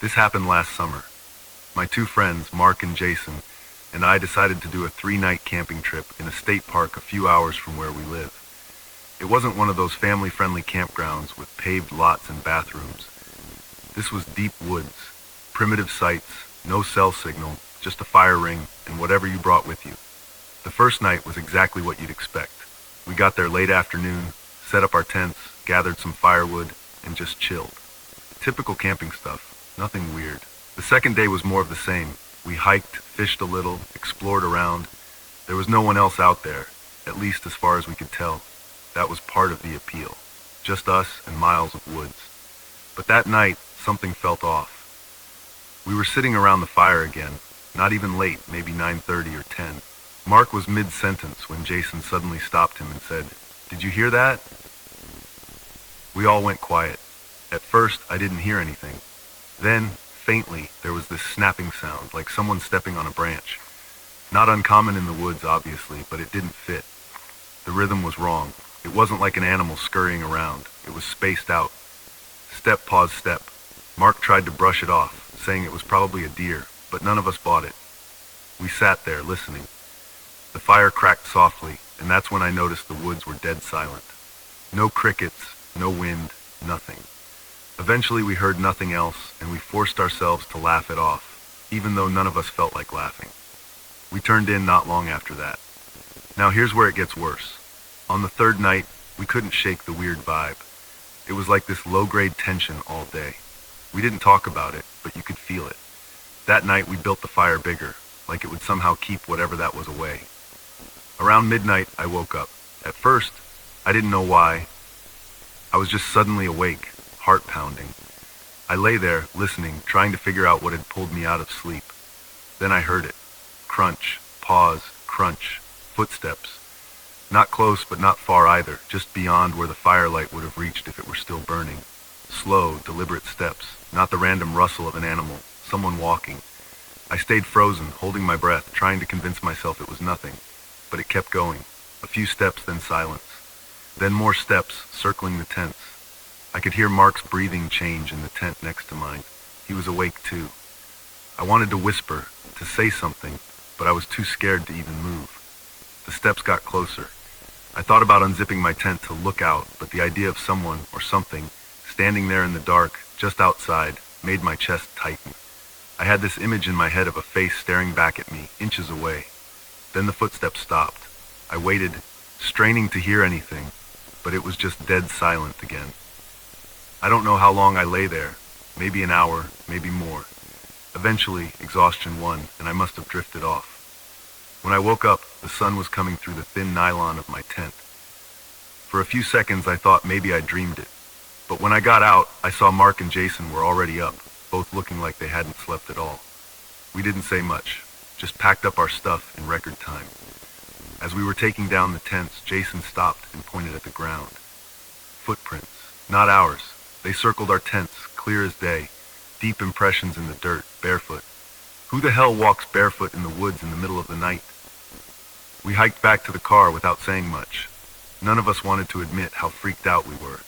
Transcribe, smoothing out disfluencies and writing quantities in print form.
This happened last summer. My two friends, Mark and Jason, and I decided to do a 3-night camping trip in a state park a few hours from where we live. It wasn't one of those family-friendly campgrounds with paved lots and bathrooms. This was deep woods, primitive sites, no cell signal, just a fire ring and whatever you brought with you. The first night was exactly what you'd expect. We got there late afternoon, set up our tents, gathered some firewood, and just chilled. Typical camping stuff, nothing weird. The second day was more of the same. We hiked, fished a little, explored around. There was no one else out there, at least as far as we could tell. That was part of the appeal. Just us and miles of woods. But that night, something felt off. We were sitting around the fire again, not even late, maybe 9:30 or 10. Mark was mid-sentence when Jason suddenly stopped him and said, "Did you hear that?" We all went quiet. At first, I didn't hear anything. Then, faintly, there was this snapping sound, like someone stepping on a branch. Not uncommon in the woods, obviously, but it didn't fit. The rhythm was wrong. It wasn't like an animal scurrying around. It was spaced out. Step, pause, step. Mark tried to brush it off, saying it was probably a deer, but none of us bought it. We sat there, listening. The fire cracked softly, and that's when I noticed the woods were dead silent. No crickets, no wind, nothing. Eventually we heard nothing else, and we forced ourselves to laugh it off, even though none of us felt like laughing. We turned in not long after that. Now here's where it gets worse. On the third night, we couldn't shake the weird vibe. It was like this low-grade tension all day. We didn't talk about it, but you could feel it. That night we built the fire bigger, like it would somehow keep whatever that was away. Around midnight, I woke up. At first, I didn't know why. I was just suddenly awake, heart pounding. I lay there, listening, trying to figure out what had pulled me out of sleep. Then I heard it. Crunch, pause, crunch, footsteps. Not close, but not far either, just beyond where the firelight would have reached if it were still burning. Slow, deliberate steps, not the random rustle of an animal, someone walking. I stayed frozen, holding my breath, trying to convince myself it was nothing. But it kept going. A few steps, then silence. Then more steps, circling the tents. I could hear Mark's breathing change in the tent next to mine. He was awake too. I wanted to whisper, to say something, but I was too scared to even move. The steps got closer. I thought about unzipping my tent to look out, but the idea of someone, or something, standing there in the dark, just outside, made my chest tighten. I had this image in my head of a face staring back at me, inches away. Then the footsteps stopped. I waited, straining to hear anything, but it was just dead silent again. I don't know how long I lay there, maybe an hour, maybe more. Eventually, exhaustion won, and I must have drifted off. When I woke up, the sun was coming through the thin nylon of my tent. For a few seconds, I thought maybe I dreamed it. But when I got out, I saw Mark and Jason were already up, both looking like they hadn't slept at all. We didn't say much, just packed up our stuff in record time. As we were taking down the tents, Jason stopped and pointed at the ground. Footprints, not ours. They circled our tents, clear as day, deep impressions in the dirt, barefoot. Who the hell walks barefoot in the woods in the middle of the night? We hiked back to the car without saying much. None of us wanted to admit how freaked out we were.